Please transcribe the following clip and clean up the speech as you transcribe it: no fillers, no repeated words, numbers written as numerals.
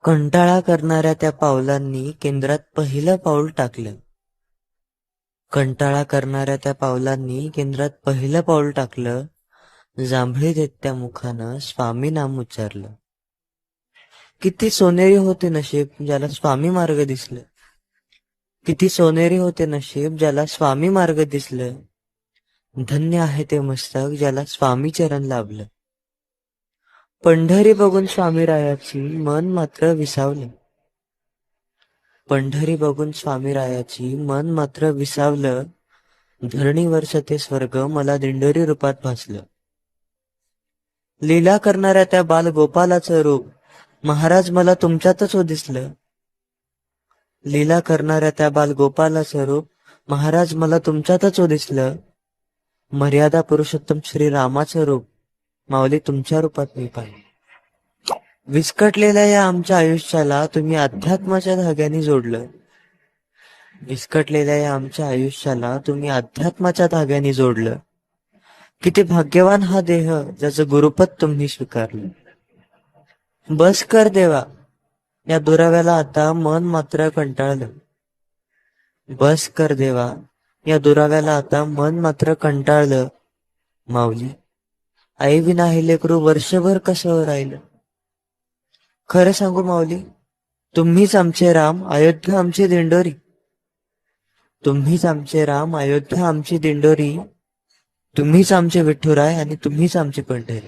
कंटाळा करणाऱ्या त्या पावलांनी केंद्रात पहिलं पाऊल टाकलं. कंटाळा करणाऱ्या त्या पावलांनी केंद्रात पहिलं पाऊल टाकलं. जांभळी देत त्या मुखानं स्वामी नाम उच्चारलं. किती सोनेरी होते नशीब ज्याला स्वामी मार्ग दिसलं. किती सोनेरी होते नशीब ज्याला स्वामी मार्ग दिसलं. धन्य आहे ते मस्तक ज्याला स्वामी चरण लाभलं. पंढरी बघून स्वामीरायाची मन मात्र विसावलं. पंढरी बघून स्वामीरायाची मन मात्र विसावलं. धरणीवरच ते स्वर्ग मला दिंडोरी रूपात भासलं. लीला करणाऱ्या त्या बालगोपालाचं रूप महाराज मला तुमच्यातच हो दिसलं. लीला करणाऱ्या त्या बालगोपालाचं रूप महाराज मला तुमच्यातच हो दिसलं. मर्यादा पुरुषोत्तम श्री रामाचं रूप माऊली तुमच्या रूपात मी पाहिलं. विस्कटलेल्या या आमच्या आयुष्याला तुम्ही अध्यात्माच्या धाग्याने जोडलं. विस्कटलेल्या या आमच्या आयुष्याला तुम्ही अध्यात्माच्या धाग्याने जोडलं. किती भाग्यवान हा देह ज्याचं गुरुपद तुम्ही स्वीकारलं. बस कर देवा या दुराव्याला आता मन मात्र कंटाळलं. बस कर देवा या दुराव्याला आता मन मात्र कंटाळलं. माऊली आई विना हे लेकरू वर्षभर कसं राहिलं. खरं सांगू माऊली तुम्हीच आमचे राम अयोध्या आमची दिंडोरी. तुम्हीच आमचे राम अयोध्या आमची दिंडोरी. तुम्हीच आमचे विठुराय आणि तुम्हीच आमची पंढरी.